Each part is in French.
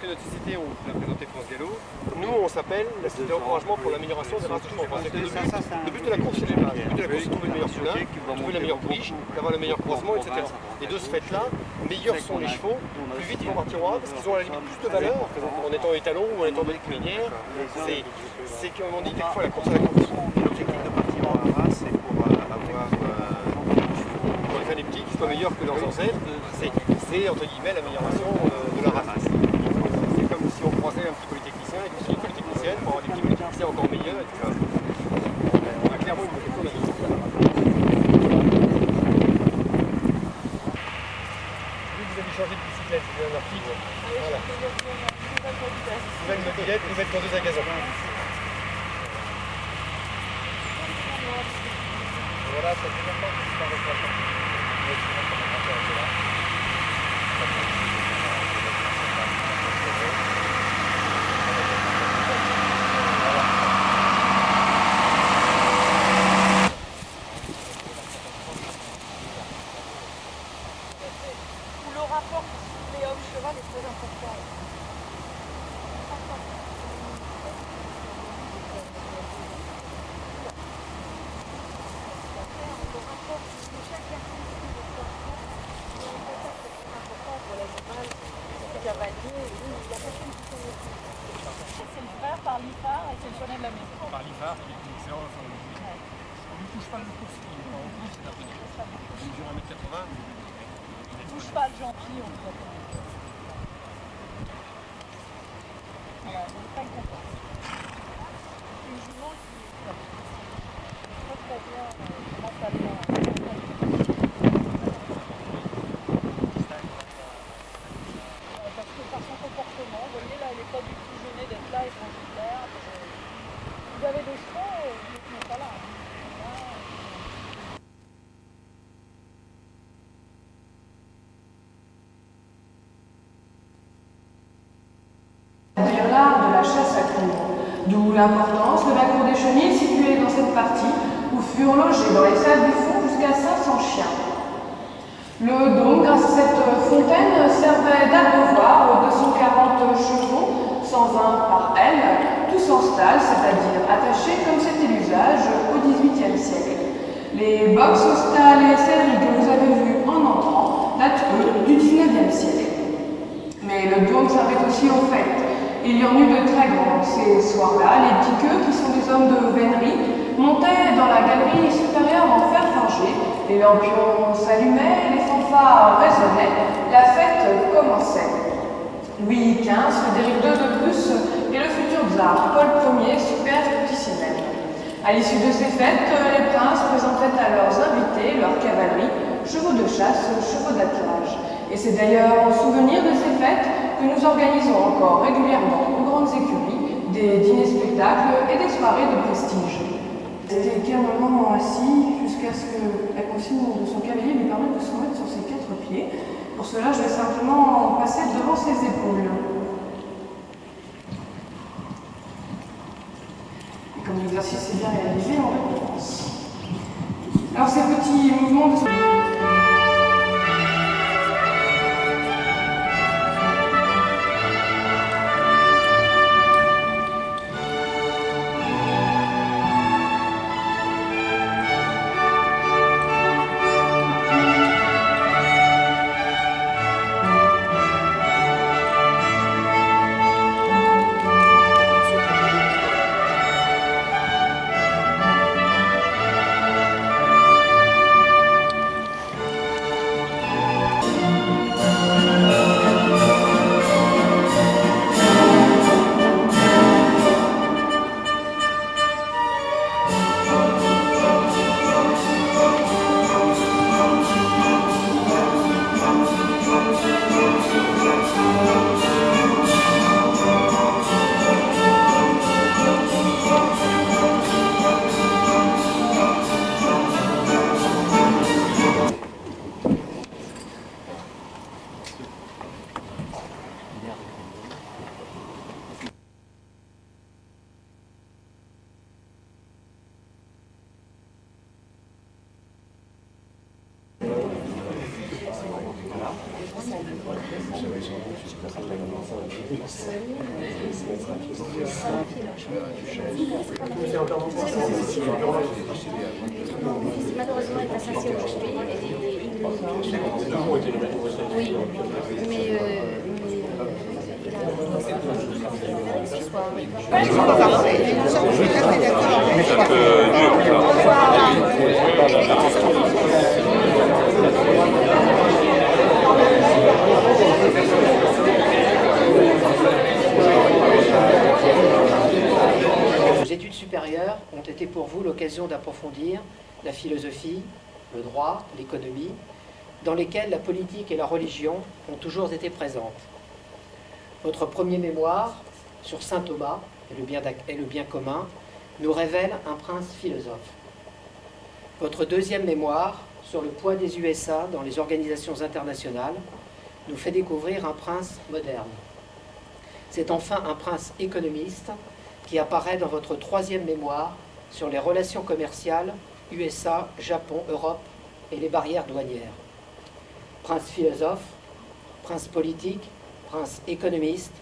que notre société, on l'a présenté France Gallo, nous on s'appelle la société d'encouragement pour l'amélioration des races de chevaux. Parce que le but de la course, c'est les bases. Le but de la course, c'est de trouver le meilleur poulain, trouver la meilleure pouliche, d'avoir le meilleur croisement, etc. Et de ce fait-là, meilleurs sont les chevaux, plus vite ils vont partir en A, parce qu'ils ont à la limite plus de valeur en étant étalon ou en étant bête cuisinière. C'est comme on dit quelquefois la course à la course. L'objectif de partir en race, c'est pour avoir Pour les faire des petits qui soient meilleurs que leurs ancêtres, c'est entre guillemets l'amélioration de la race. C'est comme si on croisait un petit polytechnicien et aussi une polytechnicienne pour avoir des petits polytechniciens encore meilleurs, etc. On a clairement une question d'avis. Vous avez changé de bicyclette, c'est un article. Voilà. Nouvelle mobilette, nouvelle conduite à gazon. Voilà, ça fait longtemps que je suis pas reçu. Le rapport les hommes-cheval est très important. Le rapport de chaque personne c'est important pour l'animal, le cavalier, la personne qui connaît tout. C'est le frère par l'IFAR et c'est le poney de la maison. Par l'IFAR, qui est une excellente informatique. On ne touche pas le course, il est en plus, c'est un peu il mesure 1m80. Ne touche pas le gentil, on peut pas. Voilà, donc pas content. Une jument qui est très bien, mentalement. Parce que par son comportement, vous voyez là, elle n'est pas du tout gênée d'être là et tranquille. Vous avez des chevaux, vous n'êtes pas là. C'est-à-dire l'art de la chasse à courre, d'où l'importance de la cour des chenilles située dans cette partie où furent logés dans les salles du fond jusqu'à 500 chiens. Le dôme, grâce à cette fontaine, servait d'abreuvoir aux 240 chevaux, 120 par aile, tous en stalle, c'est-à-dire attachés comme c'était l'usage au XVIIIe siècle. Les box aux stalles et selleries que vous avez vues en entrant datent, eux, du XIXe siècle. Mais le dôme servait aussi aux fêtes. Il y en eut de très grands. Ces soirs-là, les piqueux, qui sont des hommes de vénerie, montaient dans la galerie supérieure en fer forgé, les lampions s'allumaient, les fanfares résonnaient, la fête commençait. Louis XV, Frédéric II de Prusse et le futur tsar Paul Ier superstitionnel. À l'issue de ces fêtes, les princes présentaient à leurs invités leur cavalerie, chevaux de chasse, chevaux d'attelage. Et c'est d'ailleurs en souvenir de ces fêtes que nous organisons encore régulièrement aux grandes écuries des dîners-spectacles et des soirées de prestige. C'était calmement assis jusqu'à ce que la consigne de son cavalier lui permette de se remettre sur ses 4 pieds. Pour cela, je vais simplement passer devant ses épaules. Et comme l'exercice est bien réalisé, on recommence. Alors ces petits mouvements de... Malheureusement, elle passe assez aujourd'hui. Oui, mais ce soir. Vos études supérieures ont été pour vous l'occasion d'approfondir la philosophie, le droit, l'économie, dans lesquelles la politique et la religion ont toujours été présentes. Votre premier mémoire sur saint Thomas et le bien commun nous révèle un prince philosophe. Votre deuxième mémoire sur le poids des USA dans les organisations internationales nous fait découvrir un prince moderne. C'est enfin un prince économiste qui apparaît dans votre troisième mémoire sur les relations commerciales USA, Japon, Europe et les barrières douanières. Prince philosophe, prince politique, prince économiste,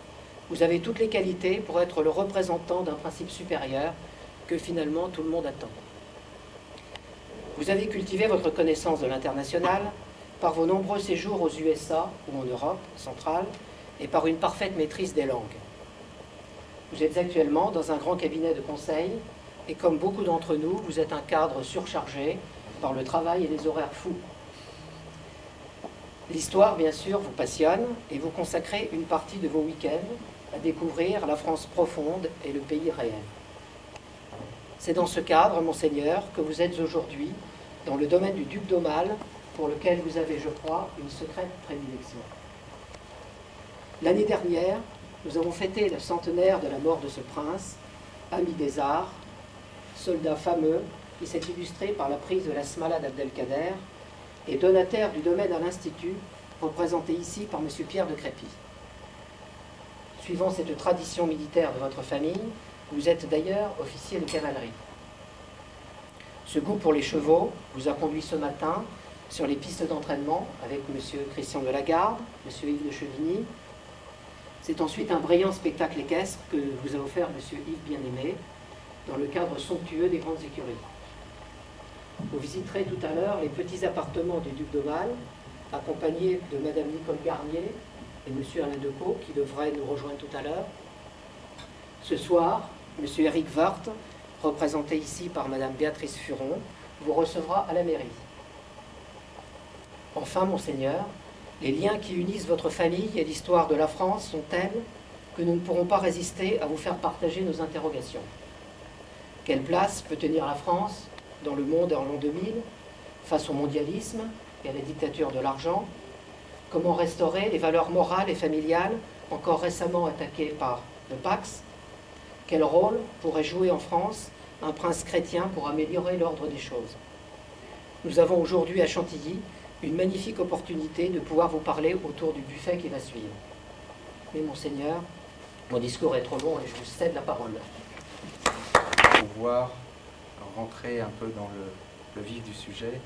vous avez toutes les qualités pour être le représentant d'un principe supérieur que finalement tout le monde attend. Vous avez cultivé votre connaissance de l'international par vos nombreux séjours aux USA ou en Europe centrale et par une parfaite maîtrise des langues. Vous êtes actuellement dans un grand cabinet de conseil et comme beaucoup d'entre nous, vous êtes un cadre surchargé par le travail et les horaires fous. L'histoire, bien sûr, vous passionne et vous consacrez une partie de vos week-ends à découvrir la France profonde et le pays réel. C'est dans ce cadre, Monseigneur, que vous êtes aujourd'hui dans le domaine du duc d'Aumale, pour lequel vous avez, je crois, une secrète prédilection. L'année dernière, nous avons fêté le centenaire de la mort de ce prince, ami des arts, soldat fameux qui s'est illustré par la prise de la Smala d'Abdelkader et donataire du domaine à l'Institut, représenté ici par M. Pierre de Crépy. Suivant cette tradition militaire de votre famille, vous êtes d'ailleurs officier de cavalerie. Ce goût pour les chevaux vous a conduit ce matin sur les pistes d'entraînement avec M. Christian de Lagarde, M. Yves de Chevigny. C'est ensuite un brillant spectacle équestre que vous a offert M. Yves Bien-Aimé dans le cadre somptueux des grandes écuries. Vous visiterez tout à l'heure les petits appartements du duc d'Aumale, accompagné de Mme Nicole Garnier et M. Alain Decaux, qui devrait nous rejoindre tout à l'heure. Ce soir, M. Éric Woerth, représenté ici par Mme Béatrice Furon, vous recevra à la mairie. Enfin, Monseigneur, les liens qui unissent votre famille et l'histoire de la France sont tels que nous ne pourrons pas résister à vous faire partager nos interrogations. Quelle place peut tenir la France dans le monde en l'an 2000 face au mondialisme et à la dictature de l'argent? Comment restaurer les valeurs morales et familiales encore récemment attaquées par le Pax? Quel rôle pourrait jouer en France un prince chrétien pour améliorer l'ordre des choses? Nous avons aujourd'hui à Chantilly une magnifique opportunité de pouvoir vous parler autour du buffet qui va suivre. Mais Monseigneur, mon discours est trop long et je vous cède la parole. Pouvoir rentrer un peu dans le vif du sujet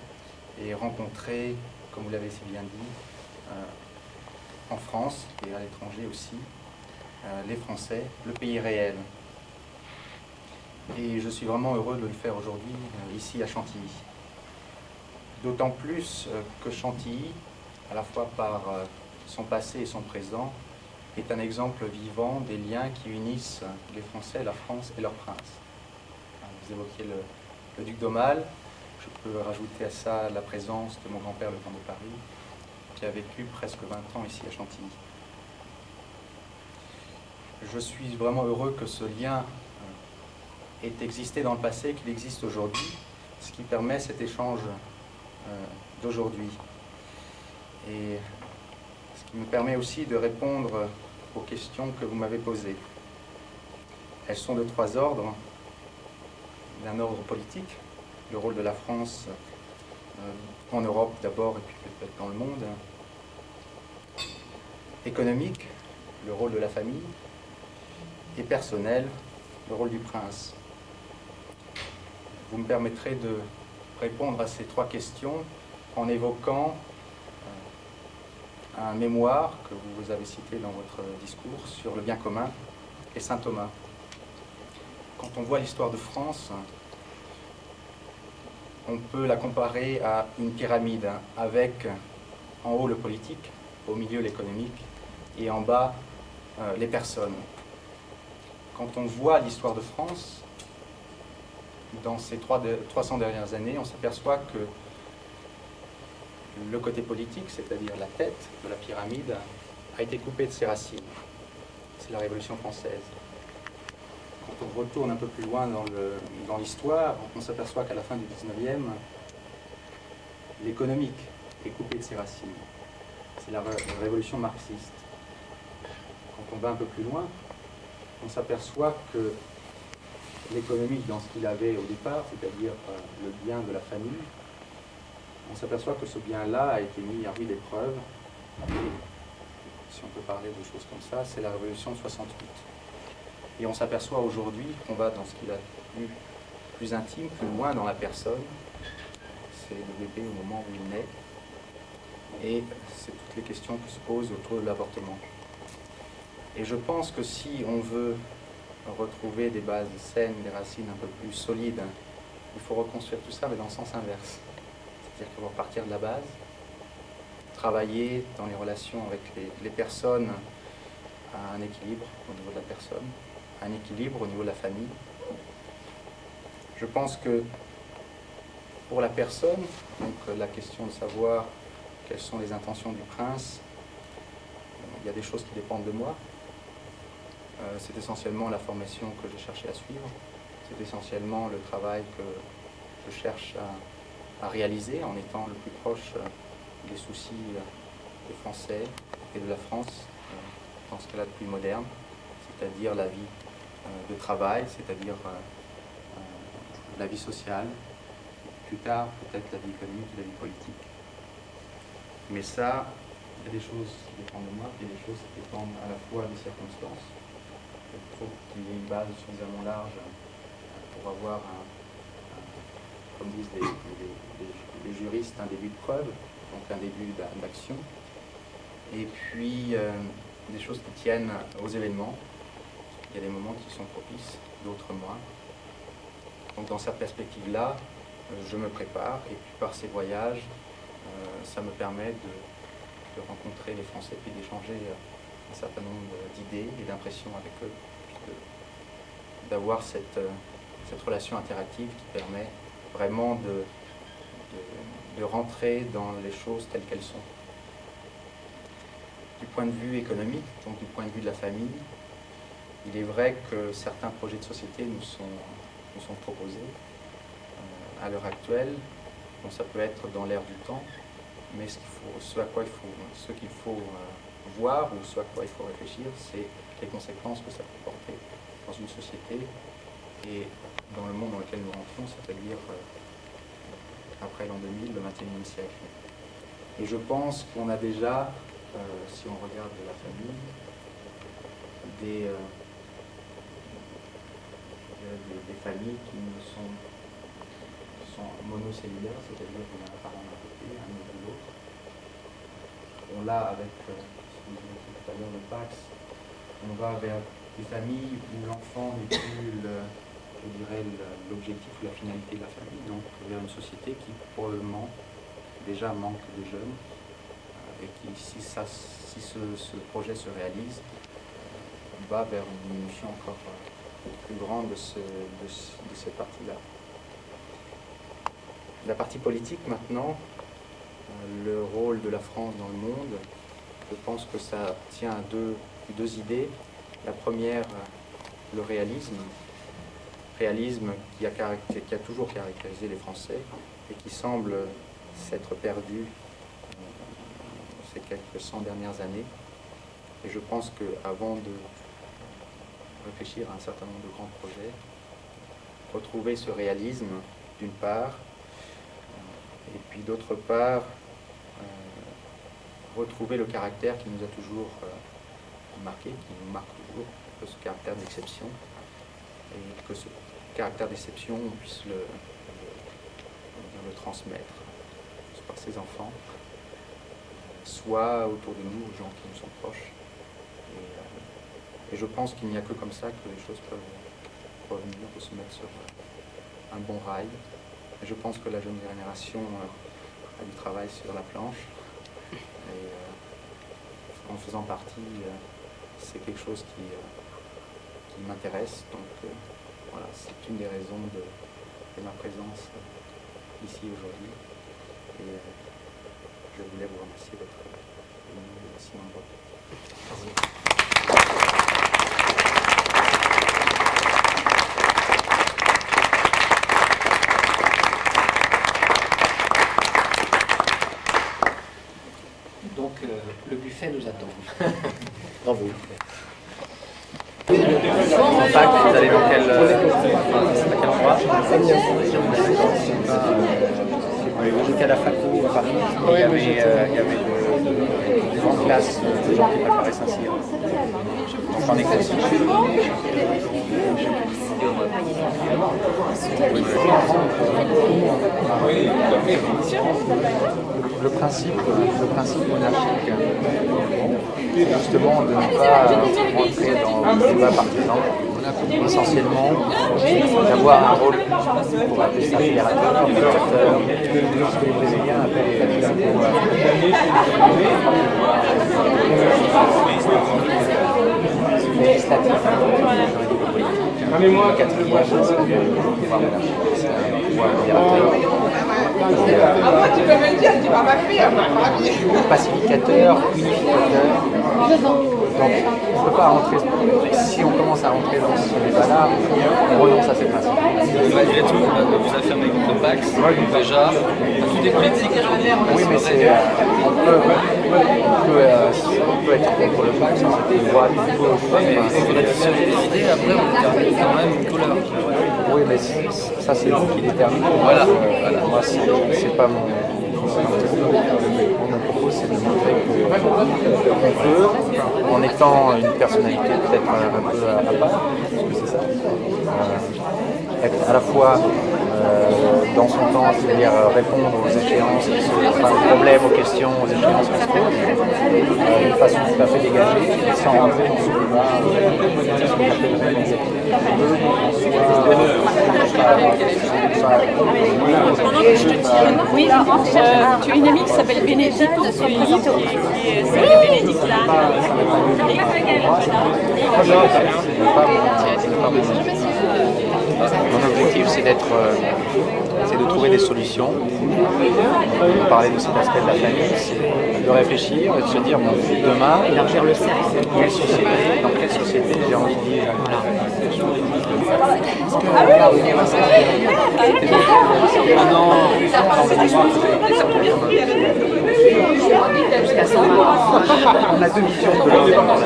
et rencontrer, comme vous l'avez si bien dit, en France et à l'étranger aussi, les Français, le pays réel. Et je suis vraiment heureux de le faire aujourd'hui ici à Chantilly. D'autant plus que Chantilly, à la fois par son passé et son présent, est un exemple vivant des liens qui unissent les Français, la France et leur prince. Vous évoquiez le duc d'Aumale, je peux rajouter à ça la présence de mon grand-père, le comte de Paris, qui a vécu presque 20 ans ici à Chantilly. Je suis vraiment heureux que ce lien ait existé dans le passé, qu'il existe aujourd'hui, ce qui permet cet échange d'aujourd'hui. Et ce qui me permet aussi de répondre aux questions que vous m'avez posées. Elles sont de trois ordres. D'un ordre politique, le rôle de la France en Europe d'abord et puis peut-être dans le monde. Économique, le rôle de la famille. Et personnel, le rôle du prince. Vous me permettrez de répondre à ces trois questions en évoquant un mémoire que vous avez cité dans votre discours sur le bien commun et saint Thomas. Quand on voit l'histoire de France, on peut la comparer à une pyramide avec en haut le politique, au milieu l'économique et en bas les personnes. Quand on voit l'histoire de France, dans ces 300 dernières années, on s'aperçoit que le côté politique, c'est-à-dire la tête de la pyramide, a été coupé de ses racines. C'est la Révolution française. Quand on retourne un peu plus loin dans l'histoire, on s'aperçoit qu'à la fin du 19e, l'économique est coupé de ses racines. C'est la révolution marxiste. Quand on va un peu plus loin, on s'aperçoit que l'économique, dans ce qu'il avait au départ, c'est-à-dire le bien de la famille, on s'aperçoit que ce bien-là a été mis à rude épreuve. Et, si on peut parler de choses comme ça, c'est la révolution de 68. Et on s'aperçoit aujourd'hui qu'on va dans ce qu'il a plus intime, plus loin dans la personne. C'est le bébé au moment où il naît. Et c'est toutes les questions qui se posent autour de l'avortement. Et je pense que si on veut retrouver des bases saines, des racines un peu plus solides, il faut reconstruire tout ça, mais dans le sens inverse. C'est-à-dire qu'il faut partir de la base, travailler dans les relations avec les personnes à un équilibre au niveau de la personne, un équilibre au niveau de la famille. Je pense que pour la personne, donc la question de savoir quelles sont les intentions du prince, il y a des choses qui dépendent de moi. C'est essentiellement la formation que j'ai cherché à suivre. C'est essentiellement le travail que je cherche à réaliser en étant le plus proche des soucis des Français et de la France dans ce qu'elle a de plus moderne, c'est-à-dire la vie de travail, c'est-à-dire la vie sociale, plus tard peut-être la vie économique et la vie politique. Mais ça, il y a des choses qui dépendent de moi, il y a des choses qui dépendent à la fois des circonstances. Il faut qu'il y ait une base suffisamment large pour avoir, comme disent les juristes, un début de preuve, donc un début d'action. Et puis, des choses qui tiennent aux événements. Il y a des moments qui sont propices, d'autres moins. Donc dans cette perspective-là, je me prépare, et puis par ces voyages, ça me permet de rencontrer les Français, puis d'échanger un certain nombre d'idées et d'impressions avec eux, puis d'avoir cette relation interactive qui permet vraiment de rentrer dans les choses telles qu'elles sont. Du point de vue économique, donc du point de vue de la famille, il est vrai que certains projets de société nous sont proposés à l'heure actuelle. Bon, ça peut être dans l'air du temps, mais ce qu'il faut voir ou ce à quoi il faut réfléchir, c'est les conséquences que ça peut porter dans une société et dans le monde dans lequel nous rentrons, c'est-à-dire après l'an 2000, le XXIe siècle. Et je pense qu'on a déjà, si on regarde la famille, des familles qui sont monocellulaires, c'est-à-dire qu'on a un parent d'un côté, un autre de l'autre. On l'a avec, ce que je disais tout à l'heure, le Pax, on va vers des familles où l'enfant n'est plus, l'objectif ou la finalité de la famille, donc vers une société qui probablement déjà manque de jeunes, et qui, si ce projet se réalise, va vers une diminution encore plus grande de cette partie-là. La partie politique maintenant, le rôle de la France dans le monde, je pense que ça tient à deux idées. La première, le réalisme qui a toujours caractérisé les Français et qui semble s'être perdu ces quelques 100 dernières années. Et je pense qu'avant de réfléchir à un certain nombre de grands projets, retrouver ce réalisme d'une part, et puis d'autre part, retrouver le caractère qui nous a toujours marqué, qui nous marque toujours, ce caractère d'exception, et que ce caractère d'exception, on puisse le transmettre par ses enfants, soit autour de nous, aux gens qui nous sont proches. Et je pense qu'il n'y a que comme ça que les choses peuvent revenir ou se mettre sur un bon rail. Et je pense que la jeune génération a du travail sur la planche. Et en faisant partie, c'est quelque chose qui m'intéresse. Donc voilà, c'est une des raisons de ma présence ici aujourd'hui. Et je voulais vous remercier d'être venus si nombreux. Donc le buffet nous attend. Bravo. En fac, vous allez dans quel endroit? J'étais à la fac à Paris, et il y avait des grandes classes de gens qui préparaient Saint-Cyr. J'en ai fait aussi. Le principe monarchique, c'est justement de ne pas rentrer dans le débat partisan, essentiellement d'avoir un rôle, pour appeler ça fédérateur, fédérateur, ce que les Brésiliens appellent législatif, le quatrième, c'est le pouvoir monarchique, c'est un pouvoir fédérateur. Pacificateur, unificateur. Donc on ne peut pas rentrer, si on commence à rentrer dans ce débat-là, on renonce à ces principes. Malgré tout, vous affirmez contre le Pax, déjà, tout est politique. Oui, mais on peut être contre le Pax, c'est une droite, une gauche. Mais pour la diffusion des idées, après, on termine quand même une couleur. Oui, mais ça, c'est vous qui déterminez. Voilà. Moi, c'est pas mon propos, c'est de montrer qu'on peut, en étant une personnalité peut-être un peu à part, parce que c'est ça, être à la fois dans son temps, c'est-à-dire répondre aux échéances, aux problèmes, aux questions, aux échéances qui se posent, d'une façon tout à fait dégagée, sans rentrer dans ce débat. Oui, tu as une amie qui s'appelle Bénédicte, qui est celle Bénédicte là. Mon objectif, c'est de trouver des solutions. On parlait de cet aspect de la famille, c'est de réfléchir et de se dire, bon, demain, élargir le cercle. Dans quelle société j'ai envie de vivre? On a deux visions de l'homme dans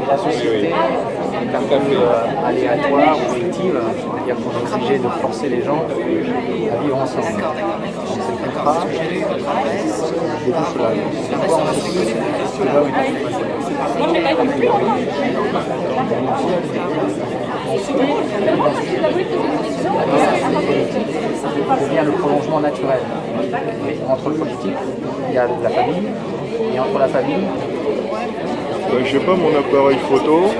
la société est un peu aléatoire ou fictive, c'est-à-dire qu'on est obligé de forcer les gens à vivre ensemble. Donc c'est le contrat des deux cela. C'est le prolongement naturel. Et entre le politique, il y a la famille, et entre la famille, je sais pas, mon appareil photo.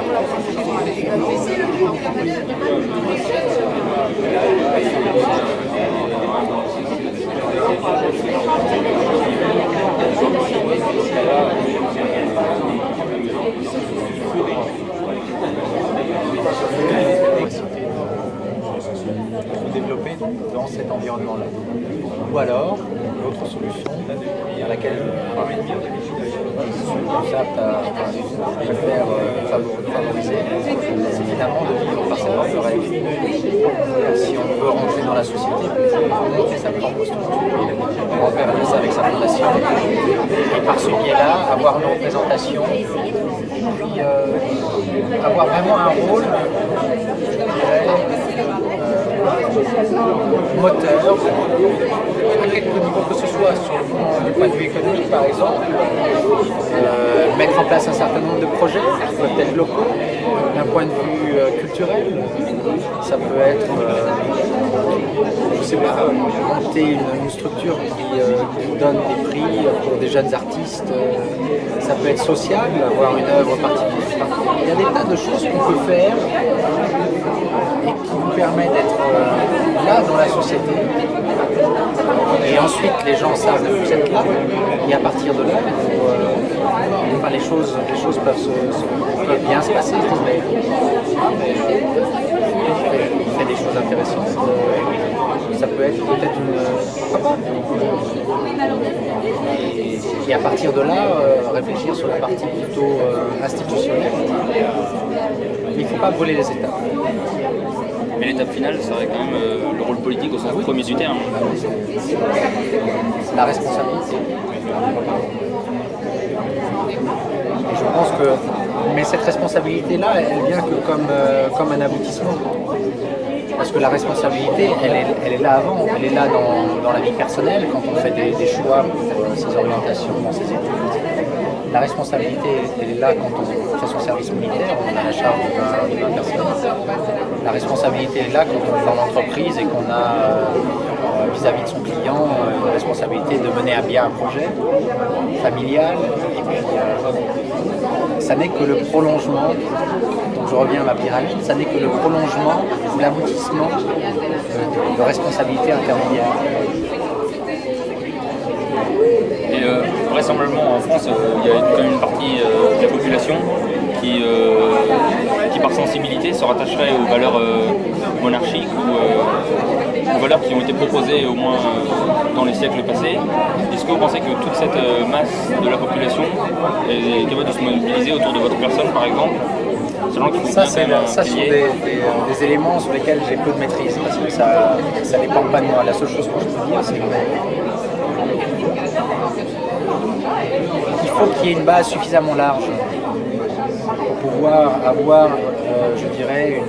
développer dans cet environnement-là. Ou alors, l'autre solution, à laquelle je préfère favoriser, c'est finalement de vivre par ses propres règles. Si on veut rentrer dans la société, monter sa propre structure, on ça avec sa fondation, et par ce biais-là, avoir une représentation, puis avoir vraiment un rôle, je dirais, moteur, à quelque niveau que ce soit, sur le point, du point de vue économique par exemple, mettre mettre en place un certain nombre de projets qui peuvent être locaux, d'un point de vue culturel. Ça peut être, je sais pas, monter une structure qui donne des prix pour des jeunes artistes. Ça peut être social, avoir une œuvre particulière. Il y a des tas de choses qu'on peut faire et qui vous permet d'être là dans la société. Et ensuite, les gens savent que vous êtes là. Et à partir de là, les choses peuvent bien se passer. Il fait des choses intéressantes. Ça peut être peut-être et à partir de là, réfléchir sur la partie plutôt institutionnelle. Mais il ne faut pas brûler les étapes. Mais l'étape finale, ça serait quand même le rôle politique au sens premier du terme. La responsabilité. Et je pense que, mais cette responsabilité-là, elle vient que comme un aboutissement. Parce que la responsabilité, elle est là avant, elle est là dans la vie personnelle, quand on fait des choix pour ses orientations, dans ses études. La responsabilité, elle est là quand on fait son service militaire, on a la charge de 20 personnes. La responsabilité est là quand on est dans l'entreprise et qu'on a vis-à-vis de son client une responsabilité de mener à bien un projet familial. Et puis, ça n'est que le prolongement, donc je reviens à ma pyramide, ça n'est que le prolongement ou l'aboutissement de responsabilités intermédiaires. Et vraisemblablement en France, il y a quand même une partie de la population qui par sensibilité se rattacherait aux valeurs monarchiques ou aux valeurs qui ont été proposées au moins dans les siècles passés. Est-ce que vous pensez que toute cette masse de la population est capable de se mobiliser autour de votre personne, par exemple? Ça sont des éléments sur lesquels j'ai peu de maîtrise, parce que ça ne dépend pas de moi. La seule chose que je peux dire, c'est qu'il faut qu'il y ait une base suffisamment large pour pouvoir avoir, je dirais,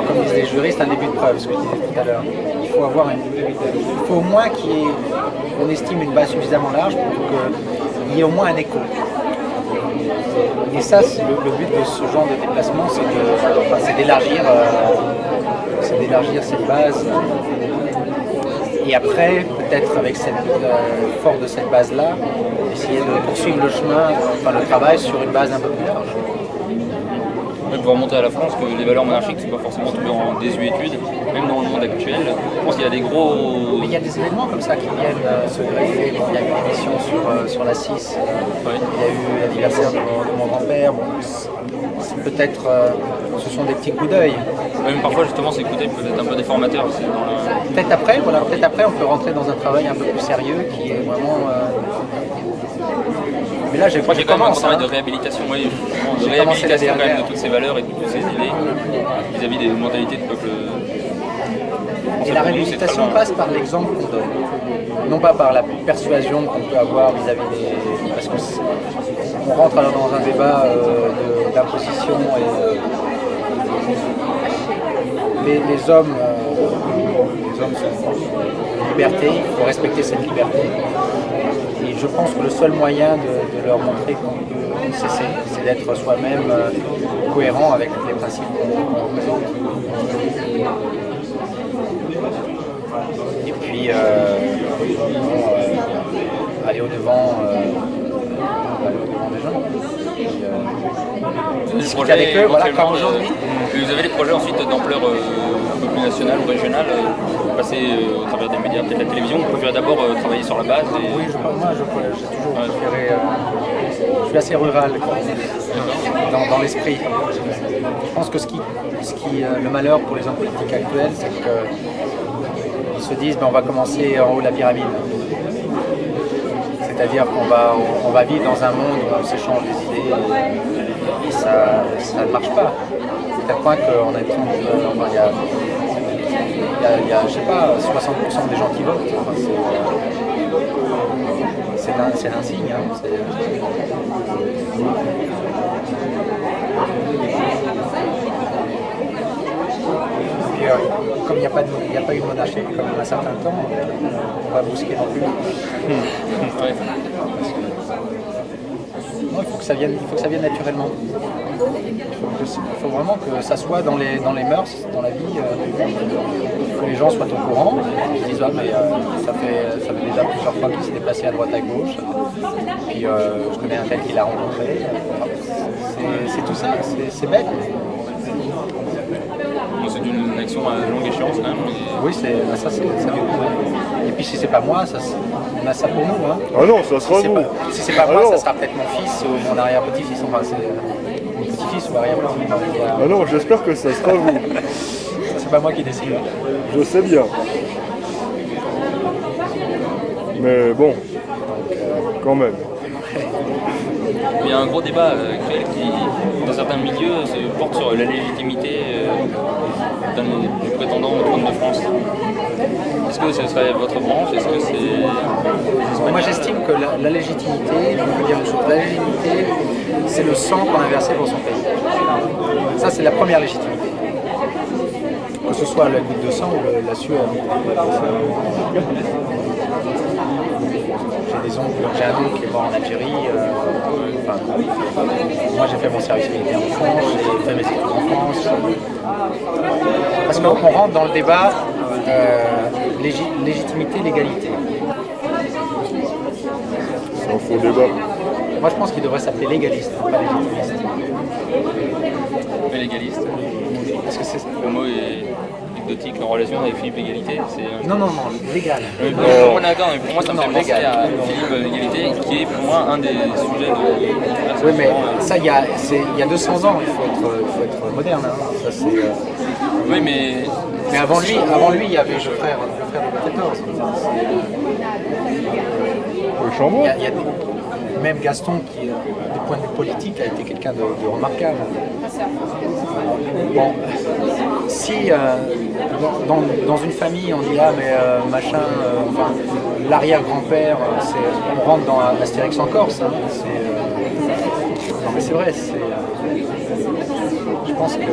comme disent les juristes, un début de preuve, ce que je disais tout à l'heure. Il faut au moins qu'on estime une base suffisamment large pour qu'il y ait au moins un écho. Et ça, le but de ce genre de déplacement, c'est d'élargir cette base. Et après, peut-être avec fort de cette base-là, essayer de poursuivre le travail sur une base un peu plus large. Pour remonter à la France, que les valeurs monarchiques, c'est pas forcément toujours en désuétude, même dans le monde actuel. Je pense qu'il y a des gros... Mais il y a des événements comme ça qui viennent se greffer. Il y a eu une émission sur la 6, il y a eu l'anniversaire de mon grand-père. Peut-être ce sont des petits coups d'œil. Même parfois, justement, c'est peut-être un peu déformateur. Peut-être après, on peut rentrer dans un travail un peu plus sérieux qui est vraiment... Mais là, j'ai quand même un travail de réhabilitation, de réhabilitation quand même de toutes ces valeurs et de toutes ces idées vis-à-vis des mentalités de peuple. Et la réhabilitation passe par l'exemple qu'on donne, non pas par la persuasion qu'on peut avoir vis-à-vis des... Parce qu'on rentre alors dans un débat d'imposition et les hommes sont en liberté, il faut respecter cette liberté. Et je pense que le seul moyen de leur montrer qu'on peut cesser, c'est d'être soi-même cohérent avec les principes qu'on représente. Et puis aller au-devant des gens. Discuter avec eux, voilà, comme aujourd'hui. Vous avez des projets ensuite d'ampleur un peu plus nationale ou régionale, passer au travers des médias, peut-être la télévision. Vous préférez d'abord travailler sur la base Oui, moi j'ai toujours préféré. Je suis assez rural dans l'esprit. Je pense que le malheur pour les hommes politiques actuels, c'est qu'ils se disent on va commencer en haut de la pyramide. C'est-à-dire qu'on va vivre dans un monde où on s'échange des idées et ça ne marche pas. C'est à tel point qu'on a il y a, je sais pas, 60% des gens qui votent. Enfin, c'est un signe. Hein. Puis, comme il n'y a pas eu de monarchie, comme il y a un certain temps, on va brusquer non plus. ça vienne naturellement. Il faut vraiment que ça soit dans les mœurs, dans la vie, que les gens soient au courant, qu'ils se disent ah mais ça fait déjà plusieurs fois qu'il s'est déplacé à droite à gauche, puis je connais un tel qui l'a rencontré. C'est tout ça, c'est bête. C'est une action à longue échéance quand même. Oui, ça et puis si c'est pas moi, ça pour nous. Hein. Ah non, ça sera vous. Si c'est pas moi, ça sera peut-être mon fils ou mon arrière-petit-fils, enfin c'est mon petit-fils ou arrière-petit-fils. Ah non, j'espère que ça sera vous. Ça c'est pas moi qui décide. Je sais bien. Mais bon, quand même. Il y a un gros débat actuel qui, dans certains milieux, se porte sur la légitimité du prétendant au trône de France. Est-ce que ce serait votre branche? Est-ce que c'est... Moi j'estime que la légitimité, on peut dire une chose, la légitimité, c'est le sang qu'on a versé pour son pays. Ça c'est la première légitimité. Que ce soit la goutte de sang ou la sueur. J'ai un oncle qui est mort en Algérie. Moi j'ai fait mon service militaire en France, j'ai fait mes études en France. Parce qu'on rentre dans le débat légitimité, légalité. C'est un faux débat. Moi je pense qu'il devrait s'appeler légaliste, pas légitimiste. Mais légaliste. Parce que c'est... Le mot est anecdotique en relation avec Philippe L'égalité. Non, légal. Moi d'accord, mais pour moi ça me fait penser à Philippe L'égalité, qui est pour moi un des sujets de... Oui, mais ça, il y a 200 ans, il faut être moderne. Hein. Ça, oui, mais avant lui, il y avait le frère de XIV. Le Chambon. Il y a même Gaston, qui, du point de vue politique, a été quelqu'un de remarquable. Bon, si dans une famille on dit ah mais machin, enfin, l'arrière-grand-père, on rentre dans Astérix en Corse. Hein, non mais c'est vrai, je pense que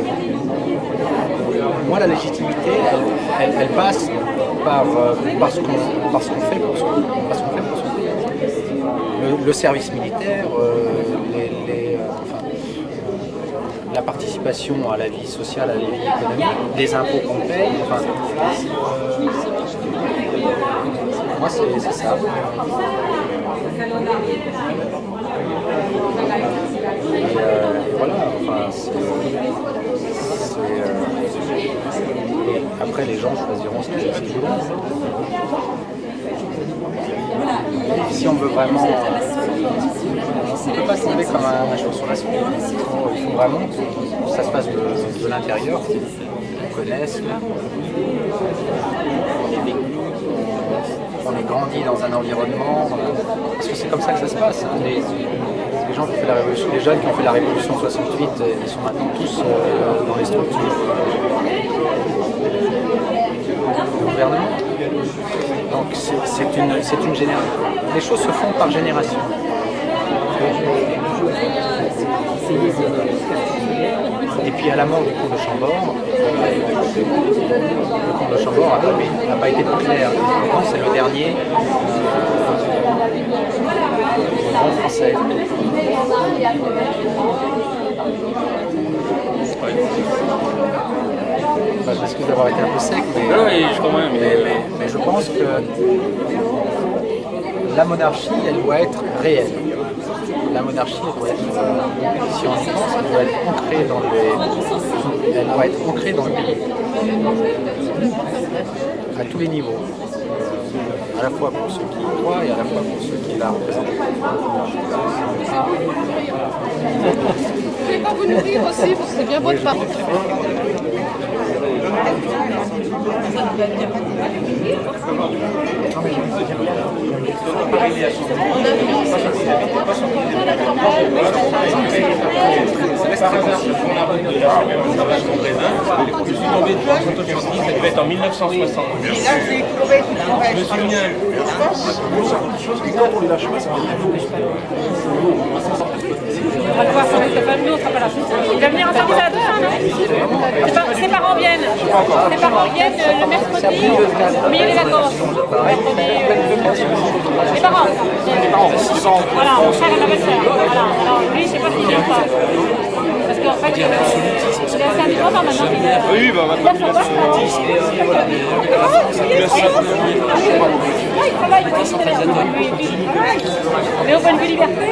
moi la légitimité, elle passe par ce qu'on fait pour son pays. Le service militaire, la participation à la vie sociale, à la vie économique, les impôts qu'on paye, enfin, moi c'est ça. Et voilà, enfin, après les gens choisiront ce qu'ils voudront. Si on veut vraiment, on ne peut pas tomber comme un cheveu sur la soupe. Il faut vraiment que ça se passe de l'intérieur, qu'on connaisse, qu'on ait grandi dans un environnement, parce que c'est comme ça que ça se passe. Hein. Les gens qui ont fait la révolution, les jeunes qui ont fait la révolution 68, ils sont maintenant tous dans les structures du gouvernement. Donc c'est une génération. Les choses se font par génération. Et puis à la mort du comte de Chambord, le comte de Chambord n'a pas été plus clair. Pourtant c'est le dernier grand français. Enfin, je m'excuse d'avoir été un peu sec, mais je pense que la monarchie, elle doit être réelle. La monarchie, elle doit être, si on y pense, elle doit être ancrée dans le pays. À tous les niveaux. À la fois pour ceux qui y croient et à la fois pour ceux qui la représentent. Vous pouvez pas vous nourrir aussi, parce que c'est bien votre part. Je suis tombé de la photo Turquie, ça devait être en 1960. Je me souviens. On va voir ça avec enfin, nous on sera pas là. Il va venir en service à la Toussaint, non? Ses parents viennent. Ses parents viennent le mercredi au milieu des vacances. Les parents. Voilà, mon frère et ma belle-sœur. Voilà. Alors lui, je sais pas s'il vient ou pas. Parce qu'en fait, il est assez indépendant maintenant. Oui, bah maintenant il a il travaille, mais au point de vue liberté.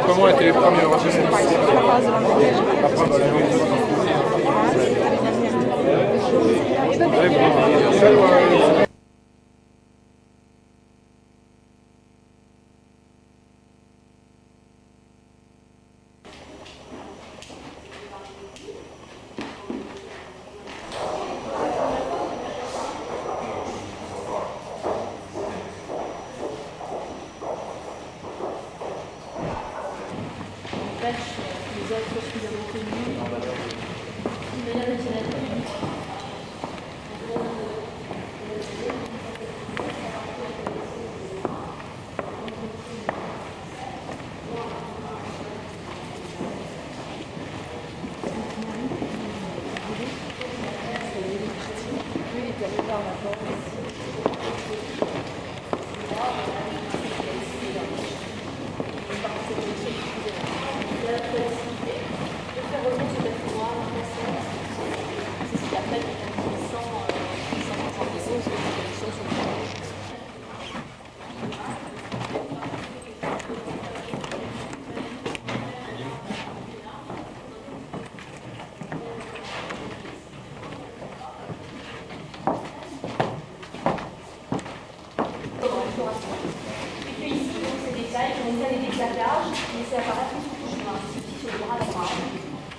Comment étaient les premiers Les autres suffisamment connus. De manière naturelle.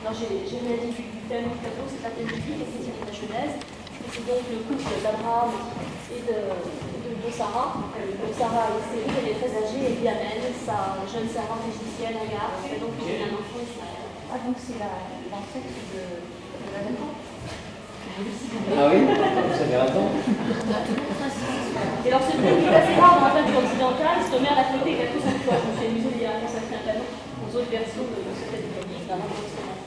Alors j'ai réalisé du thème du tableau, c'est la thématique et c'est la Genèse. Et c'est donc le couple d'Abraham et de Sarah. Donc Sarah est stérile, elle est très âgée et lui amène sa jeune servante égyptienne Agar. Et donc il a un enfant Ismaël. Ah donc c'est l'ancêtre de la maison. Ah oui, vous savez raison. Et alors ce truc est assez rare dans la peinture occidentale, c'est Homère l'a traité 400 fois. Je me suis amusée il y a consacré un panneau aux autres versions de ce thème comique d'un enregistrement.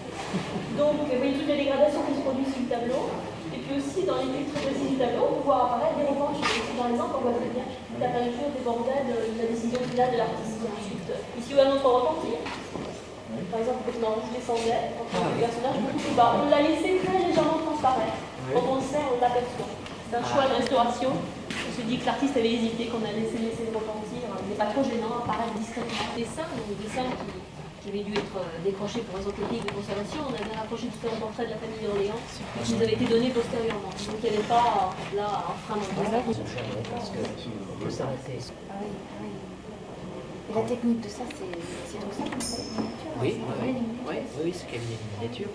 Donc vous voyez toutes les dégradations qui se produisent sur le tableau. Et puis aussi dans les très précis du tableau, on peut voir apparaître des revanches. Par exemple, on voit très bien la peinture débordait de la décision finale de l'artiste. Ensuite, ici où un autre repentir. Par exemple, le rouge descendait, le personnage beaucoup plus bas. On l'a laissé très légèrement transparaître. Quand on le sait, on l'aperçoit. C'est un choix de restauration. On se dit que l'artiste avait hésité, qu'on a laissé le repentir. Il n'est pas trop gênant, apparaître discrètement. Des dessins qui avaient dû être décrochés pour raison technique de conservation. On avait rapproché différents portraits de la famille d'Orléans qui nous avaient été donnés postérieurement. Donc il n'y avait pas là un frein dans le Et la technique de ça, c'est donc ça qu'on fait Oui, c'est qu'il y a une miniature.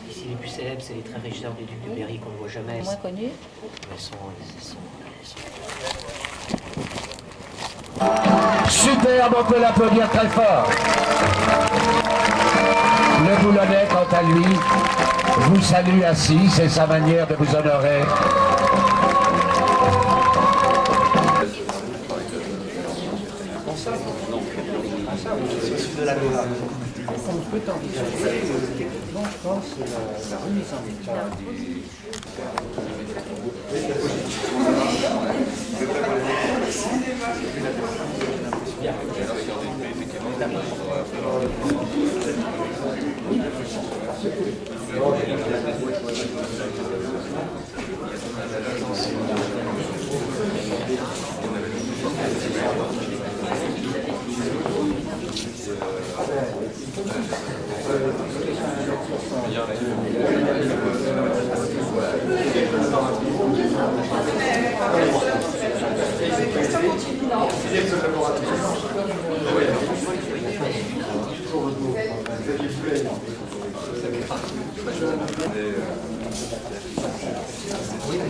Ici, les plus célèbres, c'est les très riches œuvres du duc de Berry qu'on ne voit jamais. Moins connu. Superbe, on peut l'applaudir très fort. Le Boulonnais, quant à lui, vous salue assis, c'est sa manière de vous honorer. On peut envisager, effectivement, je pense, la remise en état du...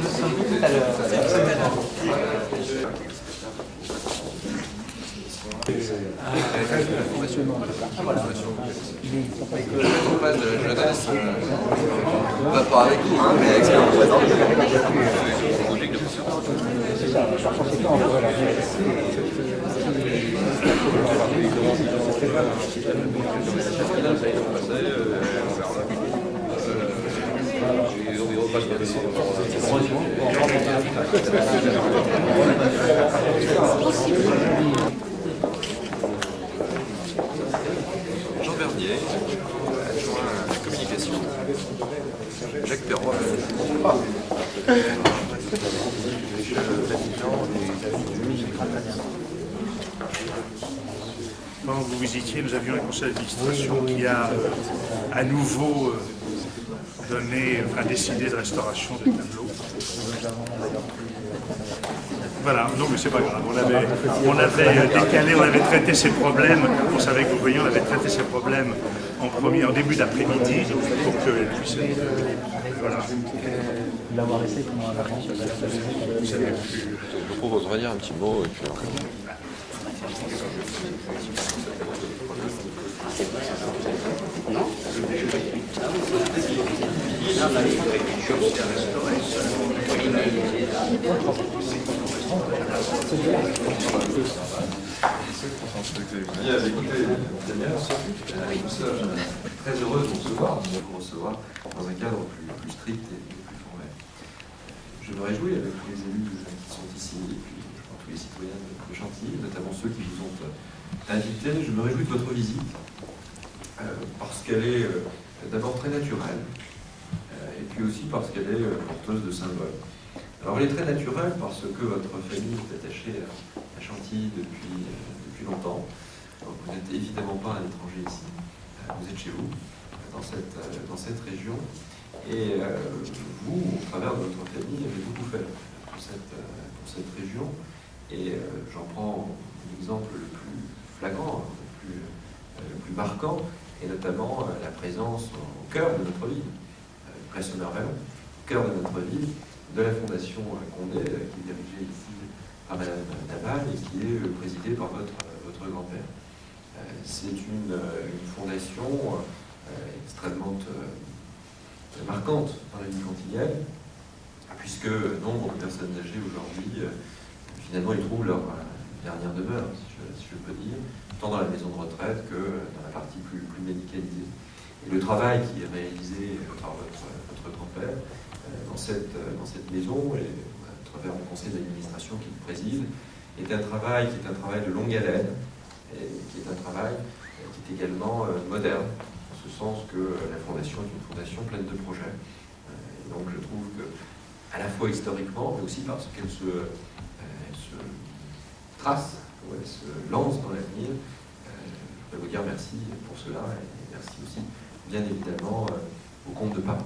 On passe de la jeunesse, pas avec nous, hein, mais avec ce qu'on représente. Jean Bernier, adjoint à la communication. Jacques Perrois. Pendant que vous visitiez, nous avions un conseil d'administration qui a à nouveau décidé de restauration des tableaux. Voilà, non mais c'est pas grave, on avait décalé, on avait traité ces problèmes, on savait que vous voyez, on avait traité ces problèmes en début d'après-midi pour qu'elle puisse être... Voilà. L'avoir laissé comment à l'avance. Je propose de dire un petit mot et puis... Non. Écoutez, Daniel, nous sommes très heureux de vous recevoir dans un cadre plus strict et plus formel. Je me réjouis avec tous les élus qui sont ici et puis je crois tous les citoyens de Chantilly, notamment ceux qui vous ont invités. Je me réjouis de votre visite parce qu'elle est d'abord très naturelle et puis aussi parce qu'elle est porteuse de symboles. Alors elle est très naturelle parce que votre famille est attachée à Chantilly depuis longtemps. Donc vous n'êtes évidemment pas un étranger ici. Vous êtes chez vous, dans cette région. Et vous, au travers de votre famille, avez beaucoup fait pour cette région. Et j'en prends l'exemple le plus flagrant, le plus marquant, et notamment la présence au cœur de notre ville, Place Honorable, au cœur de notre ville, de la Fondation Condé, qui est dirigée ici par Madame Naval et qui est présidée par votre grand-père. C'est une fondation extrêmement marquante dans la vie cantilienne, puisque nombre de personnes âgées aujourd'hui, finalement, ils trouvent leur dernière demeure, si je peux dire, tant dans la maison de retraite que dans la partie plus médicalisée. Et le travail qui est réalisé par votre grand-père dans cette maison, et à travers le conseil d'administration qu'il préside, est un travail de longue haleine, et qui est un travail qui est également moderne, en ce sens que la Fondation est une fondation pleine de projets. Et donc je trouve que, à la fois historiquement, mais aussi parce qu'elle se trace, ou elle se lance dans l'avenir, je voudrais vous dire merci pour cela, et merci aussi, bien évidemment, au comte de Paris.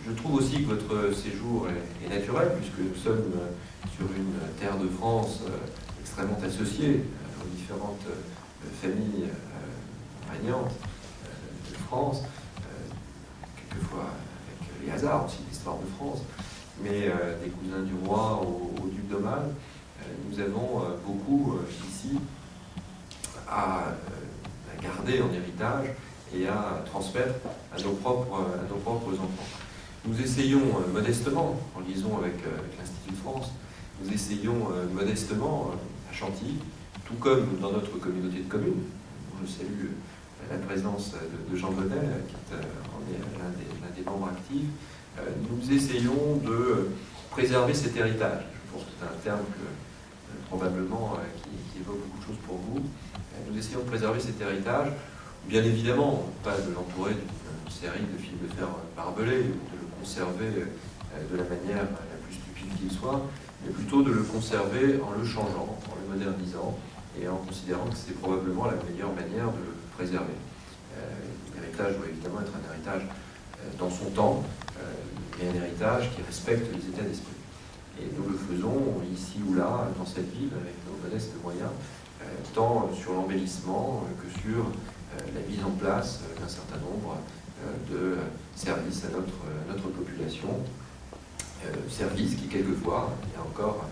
Je trouve aussi que votre séjour est naturel, puisque nous sommes sur une terre de France extrêmement associée aux différentes familles régnantes de France, quelquefois avec les hasards aussi de l'histoire de France, mais des cousins du roi au duc d'Aumale, nous avons beaucoup ici à garder en héritage et à transmettre à nos propres enfants. Nous essayons modestement, en liaison avec l'Institut de France, nous essayons modestement à Chantilly, tout comme dans notre communauté de communes. Je salue la présence de Jean Bonnet, qui est l'un des membres actifs. Nous essayons de préserver cet héritage. Je pense que c'est un terme probablement qui évoque beaucoup de choses pour vous. Nous essayons de préserver cet héritage, bien évidemment, pas de l'entourer d'une série de fils de fer barbelés, de le conserver de la manière la plus stupide qu'il soit, mais plutôt de le conserver en le changeant, en le modernisant, et en considérant que c'est probablement la meilleure manière de le préserver. L'héritage doit évidemment être un héritage dans son temps, et un héritage qui respecte les états d'esprit. Et nous le faisons ici ou là, dans cette ville, avec nos modestes moyens, tant sur l'embellissement que sur la mise en place d'un certain nombre de services à notre population, service qui, quelquefois, il y a encore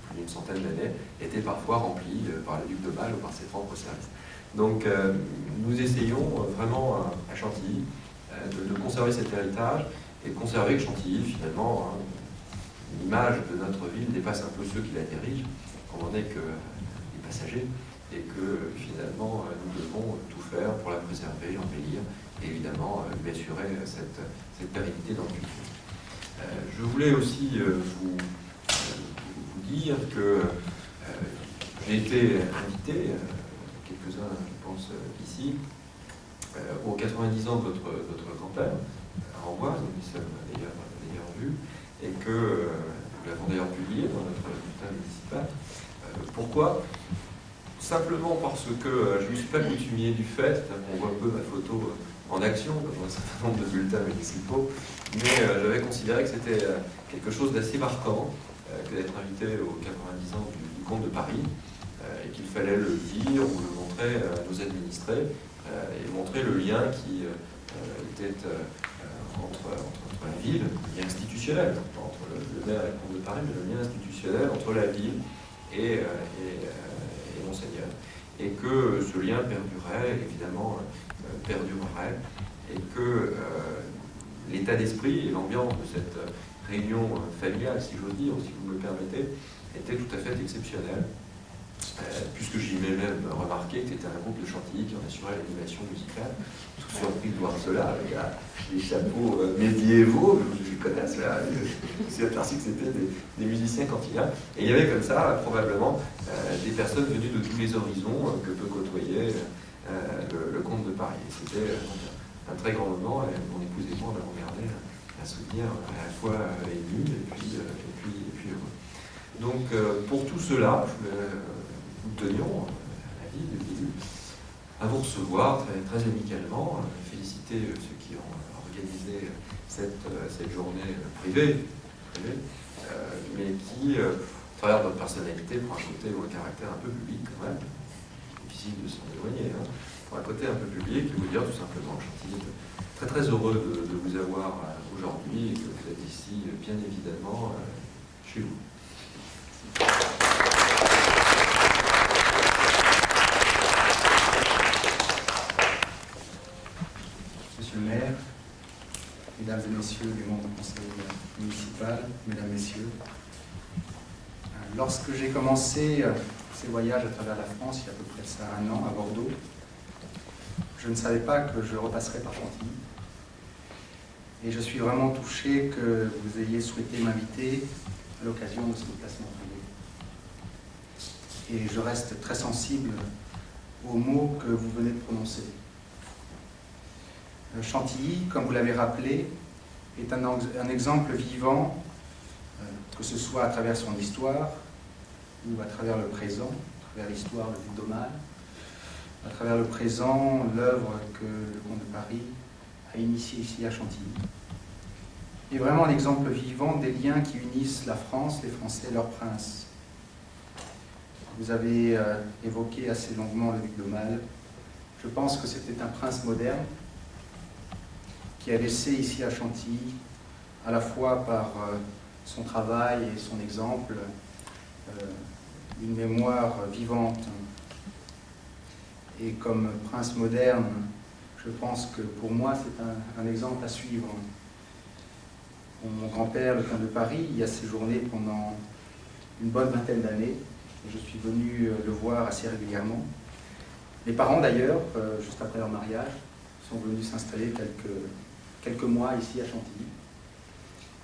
plus d'une centaine d'années, était parfois rempli par le duc d'Aumale ou par ses propres services. Donc, nous essayons vraiment à Chantilly de conserver cet héritage et de conserver que Chantilly, finalement, l'image de notre ville dépasse un peu ceux qui la dirigent, qu'on n'en est que des passagers, et que finalement nous devons tout faire pour la préserver, l'embellir, et évidemment lui assurer cette pérennité dans le futur. Je voulais aussi vous dire que j'ai été invité, quelques-uns je pense ici, aux 90 ans de votre grand-père, à Amboise, nous y sommes d'ailleurs vus, et que nous l'avons d'ailleurs publié dans notre bulletin municipal. Pourquoi ? Simplement parce que je ne suis pas coutumier du fait, on voit un peu ma photo en action dans un certain nombre de bulletins municipaux, mais j'avais considéré que c'était quelque chose d'assez marquant que d'être invité aux 90 ans du comte de Paris, et qu'il fallait le dire ou le montrer à nos administrés, et montrer le lien qui était entre la ville, le lien institutionnel, pas entre le maire et le comte de Paris, mais le lien institutionnel entre la ville et Monseigneur, et que ce lien perdurait, évidemment perdurerait, et que l'état d'esprit et l'ambiance de cette réunion familiale, si j'ose dire, si vous me le permettez, était tout à fait exceptionnel, puisque j'y ai même remarqué que c'était un groupe de Chantilly qui en assurait l'animation musicale, tout surpris de voir cela, avec les chapeaux médiévaux, je les connais, cela, je me suis aperçu que c'était des musiciens cantillans, et il y avait comme ça, probablement, des personnes venues de tous les horizons que peut côtoyer le comte de Paris. C'était un très grand moment, et mon épouse et moi, on avons gardé un souvenir à la fois ému et puis heureux. Donc, pour tout cela, nous tenions, à la ville de Lille, à vous recevoir très amicalement, féliciter ceux qui ont organisé cette journée privée, mais qui, à travers votre personnalité, pour un côté ou un caractère un peu public quand même, difficile de s'en éloigner, pour un côté un peu public, et vous dire tout simplement, Chantilly, très heureux de vous avoir aujourd'hui, et que vous êtes ici, bien évidemment, chez vous. Monsieur le maire, mesdames et messieurs du monde du conseil municipal, mesdames, messieurs, lorsque j'ai commencé ces voyages à travers la France, il y a à peu près ça 1 an, à Bordeaux, je ne savais pas que je repasserais par Chantilly. Et je suis vraiment touché que vous ayez souhaité m'inviter à l'occasion de ce déplacement privé. Et je reste très sensible aux mots que vous venez de prononcer. Chantilly, comme vous l'avez rappelé, est un exemple vivant, que ce soit à travers son histoire, ou à travers le présent, à travers l'histoire de duc d'Aumale, à travers le présent, l'œuvre que le comte de Paris a initiée ici à Chantilly. Et vraiment l'exemple vivant des liens qui unissent la France, les Français et leurs princes. Vous avez évoqué assez longuement le duc d'Aumale. Je pense que c'était un prince moderne qui a laissé ici à Chantilly, à la fois par son travail et son exemple, une mémoire vivante. Et comme prince moderne, je pense que pour moi c'est un exemple à suivre. Mon grand-père, le comte de Paris, y a séjourné pendant une bonne vingtaine d'années. Je suis venu le voir assez régulièrement. Les parents d'ailleurs, juste après leur mariage, sont venus s'installer quelques mois ici à Chantilly.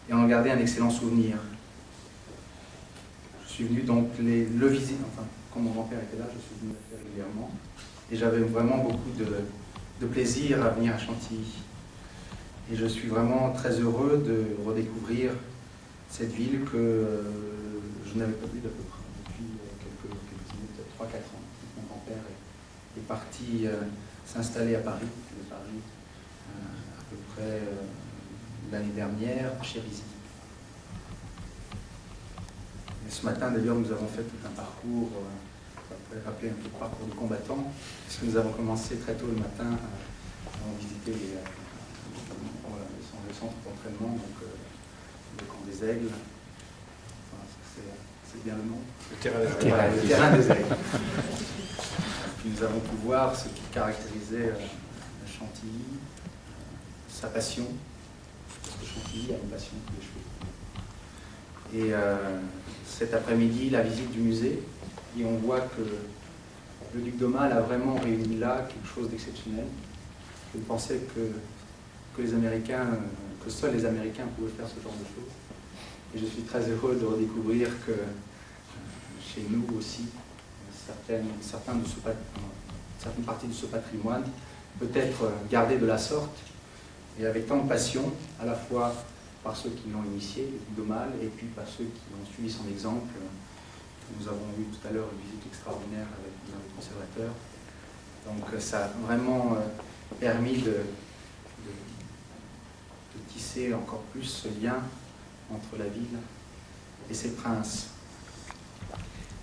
Et en ont gardé un excellent souvenir. Je suis venu donc le visiter, enfin, quand mon grand-père était là, je suis venu le faire régulièrement. Et j'avais vraiment beaucoup de plaisir à venir à Chantilly. Et je suis vraiment très heureux de redécouvrir cette ville que je n'avais pas vue d'à peu près depuis quelques années, peut-être 3-4 ans. Mon grand-père est parti s'installer à Paris, à peu près l'année dernière, à Chérisy. Et ce matin, d'ailleurs, nous avons fait tout un parcours, on peut rappeler un peu le parcours du combattant, puisque nous avons commencé très tôt le matin à visiter le centre d'entraînement, donc des Aigles. Enfin, c'est bien le nom. Le terrain des Aigles. Voilà, le terrain des Aigles. Puis nous avons pu voir ce qui caractérisait Chantilly, sa passion, parce que Chantilly a une passion pour les chevaux. Et cet après-midi, la visite du musée, et on voit que le duc d'Aumale a vraiment réuni là quelque chose d'exceptionnel. Je pensais que les Américains, que seuls les Américains pouvaient faire ce genre de choses. Et je suis très heureux de redécouvrir que chez nous aussi, certaines parties de ce patrimoine peut être gardé de la sorte et avec tant de passion, à la fois par ceux qui l'ont initié, le duc d'Aumale, et puis par ceux qui ont suivi son exemple. Nous avons vu tout à l'heure une visite extraordinaire avec le conservateur. Donc ça a vraiment permis de tisser encore plus ce lien entre la ville et ses princes.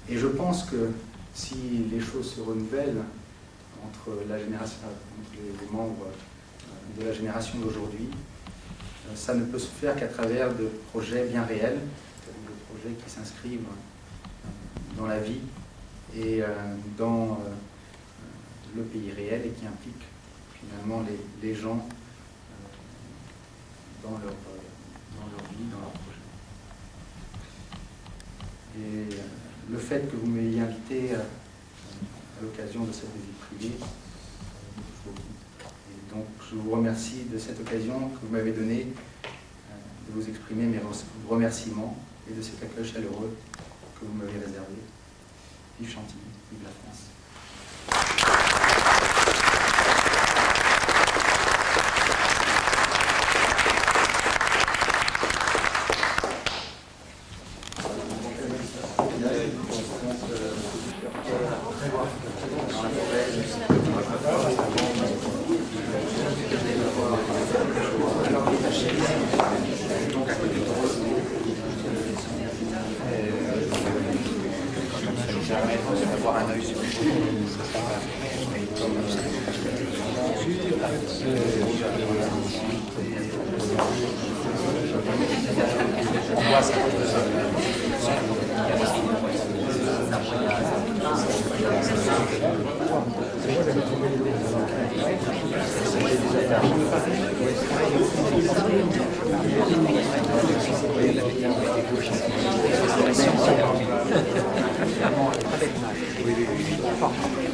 Et je pense que si les choses se renouvellent entre les membres de la génération d'aujourd'hui, ça ne peut se faire qu'à travers de projets bien réels, de projets qui s'inscrivent dans la vie et dans le pays réel et qui impliquent finalement les gens dans leur vie, dans leur projet. Et le fait que vous m'ayez invité à l'occasion de cette visite privée, et donc je vous remercie de cette occasion que vous m'avez donnée de vous exprimer mes remerciements et de cet accueil chaleureux que vous m'avez réservé. Vive Chantilly, vive la France.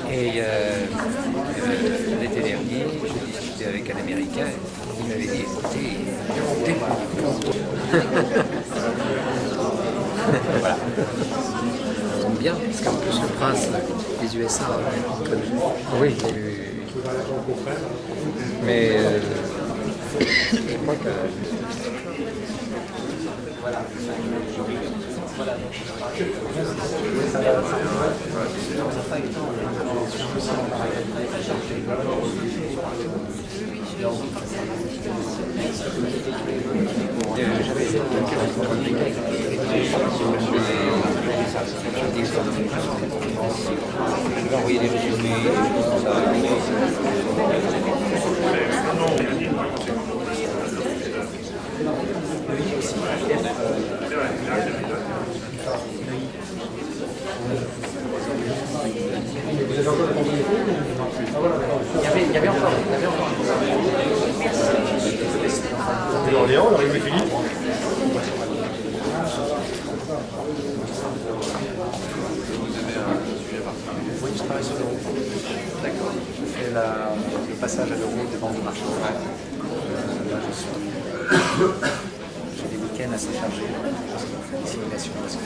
Et l'été dernier, j'ai discuté avec un Américain, il m'avait dit, écoutez, voilà. Ça tombe bien, parce qu'en plus le prince des USA, oui, mais je crois que... J'avais essayé de je vais envoyer des résumés. Il y avait encore. De l'Orléans, la rue Louis-Philippe. Oui, je travaille sur l'euro. D'accord. Je fais le passage à l'euro des banques de marché. Là, j'ai des week-ends assez chargés. Parce qu'on fait des simulations.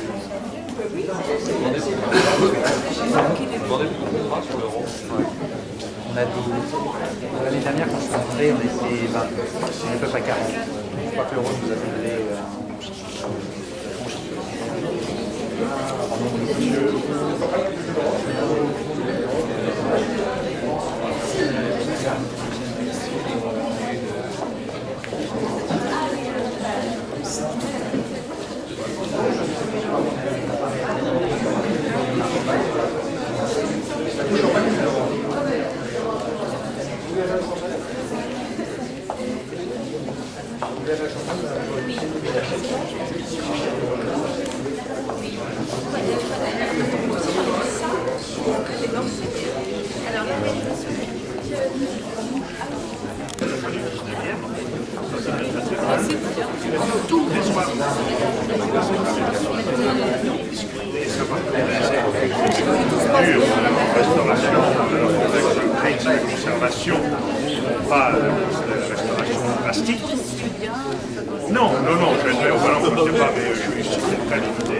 On a l'année dernière, quand je suis rentré, on était 20, on est à peu près 40. Je crois que l'euro nous a donné Conservation, pas la restauration plastique. Non, on va l'enfoncer pas, mais je suis très limité.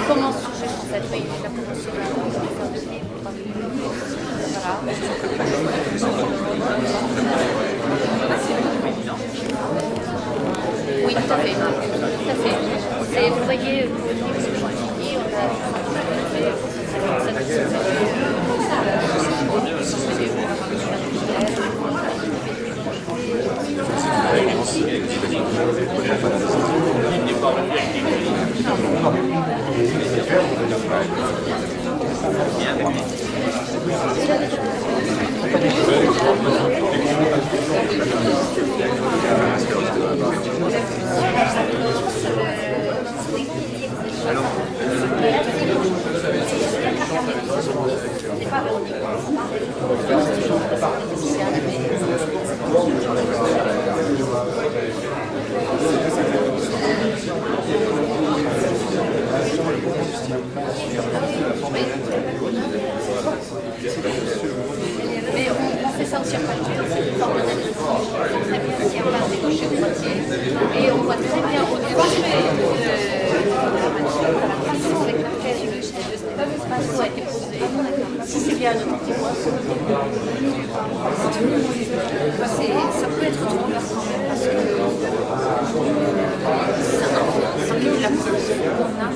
Comment sujet en fait, oui, la promotion de oui, tout à fait. Tout à fait. Et vous voyez, au niveau de ce que je dis, on a mais on fait ça aussi en peinture, c'est une forme d'analyse. On très bien qui en place des gauchers ou droitiers et on voit très bien au niveau de la façon avec laquelle le pinceau a été posé. Si c'est bien notre petit poisson, ça peut être trompeur quand même parce que ça annule la position qu'on a.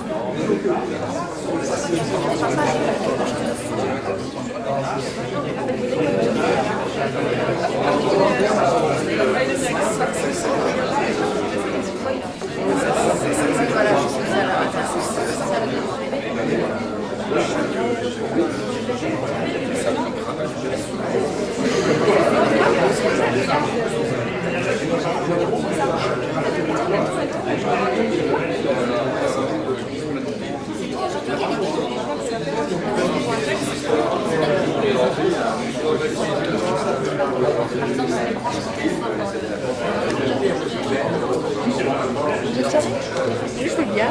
C'est bien.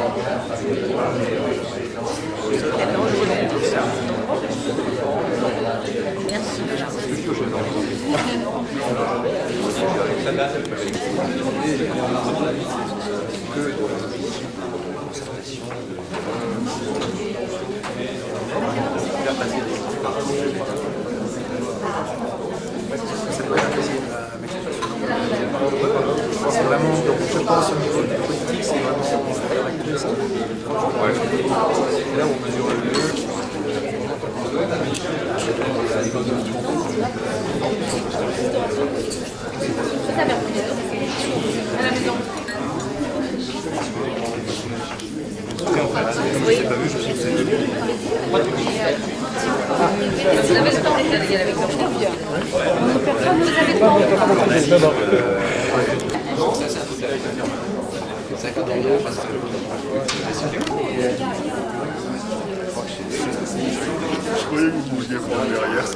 C'est vraiment, donc je pense au niveau politique, c'est vraiment c'est là où on mesure le mieux. Oui. Pas vu, je sais que c'est vous avez le temps d'y aller avec leur chef. Personne vous avez le temps. Non, ça c'est un truc à 50 ans, parce que je croyais que vous vouliez voir derrière.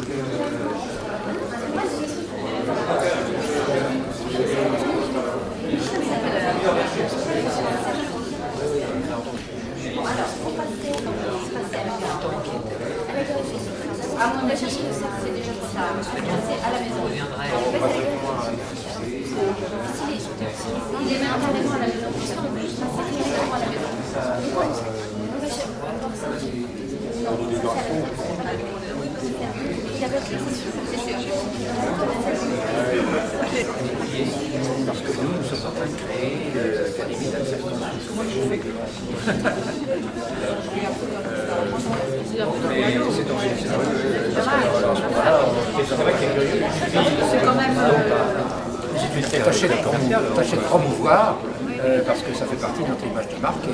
Ah, on a cherché le cerf, c'est déjà ça. C'est à la maison. Il est même carrément à la maison. Juste carrément à la maison. Il avait c'est sûr. C'est quand même... C'est tâcher de promouvoir, parce que ça fait partie de notre image de marque et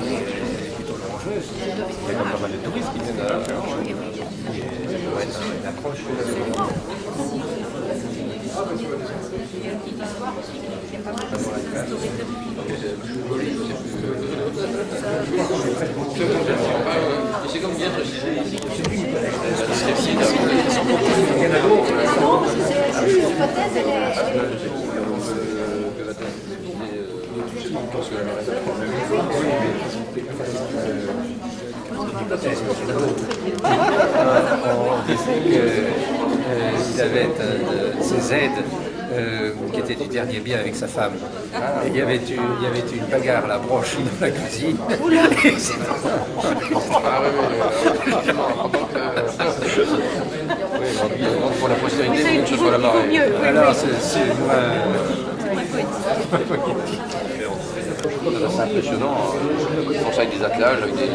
plutôt orangeuse. Il y a quand même pas mal de touristes qui viennent à la une approche. C'est comme bien précisé ici. L'hypothèse, elle est... Il avait ses aides qui étaient du dernier bien avec sa femme. Et il y avait une bagarre à la broche dans la cuisine. Pour la postérité, il faut que ce soit la marée. Alors, c'est C'est impressionnant, ils font ça avec des attelages, avec des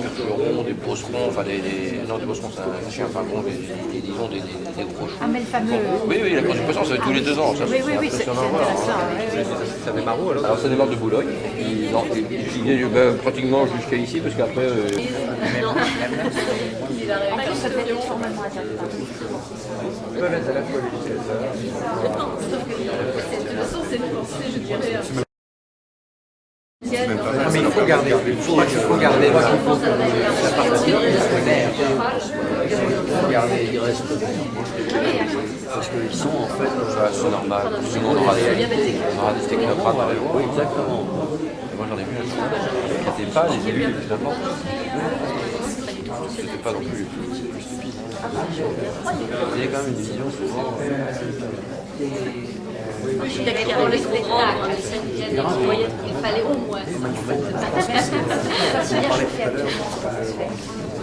percherons, des bosserons, enfin non, des bosserons c'est un chien, enfin bon, disons des gros chevaux. Ah mais le fameux... Oui, la course du poisson, ça va tous les 2 ans, ça, oui, c'est intéressant. Ça démarre où alors ça démarre de Boulogne, il vient pratiquement jusqu'à ici, parce qu'après... Ça devait être formellement intéressant. ils peuvent être à la fois les utilisateurs. De toute façon, c'est une pensée, je dirais. Mais il faut garder, la partie l'air. Il faut garder, il reste parce qu'ils sont en fait... C'est normal, sinon on aura des technocrates. Oui, exactement. Moi j'en ai vu un qui n'était pas les élus les plus importants. C'était pas non plus les plus stupides. Il y a quand même une vision souvent... Je suis d'accord dans les spectacles, il fallait au moins.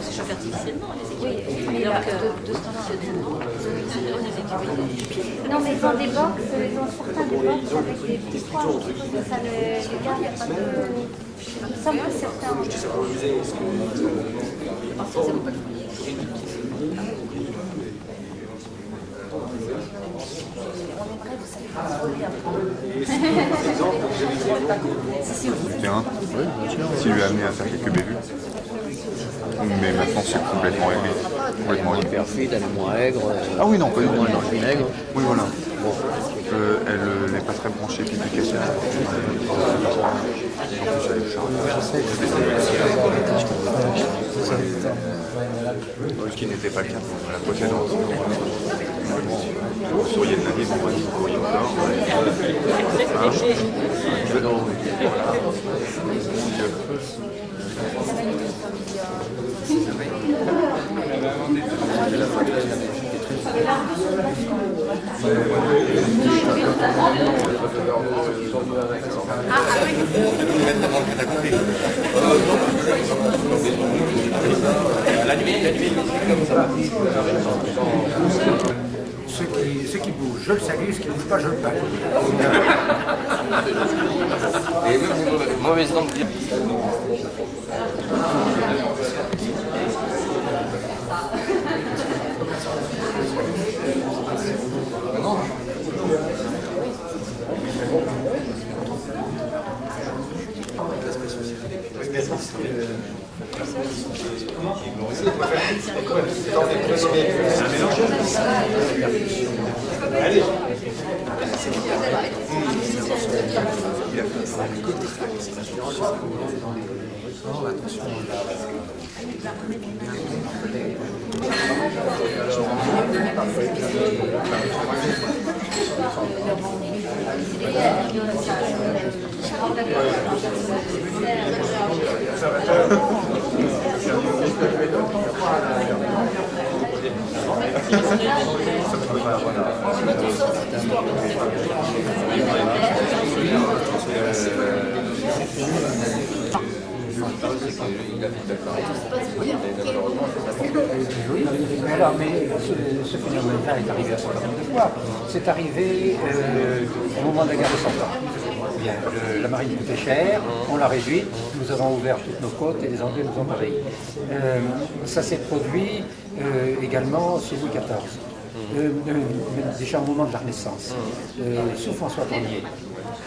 C'est chauffé artificiellement, les équipes. Oui, alors que non, mais dans des box, dans certains des box avec des petits poids, ça les gars, il n'y a pas de... Il me semble que certains... Bien. Qui lui a amené à faire quelques bévues. Mais maintenant c'est complètement réglé. Complètement réglé. Perfide, elle est moins aigre. Ah oui, non, pas du tout. Moins vinaigre. Oui, voilà. Elle n'est pas très branchée publication. Ce qui n'était pas le cas pour la précédente. Vous souriez de la vie, vous voyez courrier encore. Ce qui bouge, je le salue, ce qui ne bouge pas, je le bats. Et mauvaise langue. Mais ce phénomène-là est arrivé un certain nombre de fois. C'est arrivé au moment de la guerre de 100 ans. bien. La marine coûtait cher, on l'a réduite, nous avons ouvert toutes nos côtes et les Anglais nous ont envahis. Ça s'est produit également sous Louis XIV, déjà au moment de la Renaissance, sous François Ier.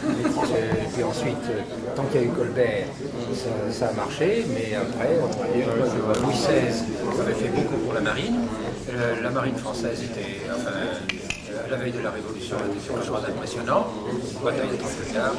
Et puis ensuite, tant qu'il y a eu Colbert, ça a marché, mais après, Louis XVI avait fait beaucoup pour la marine. La marine française était, à la veille de la Révolution, elle était quelque chose d'impressionnant. Bataille de Trafalgar.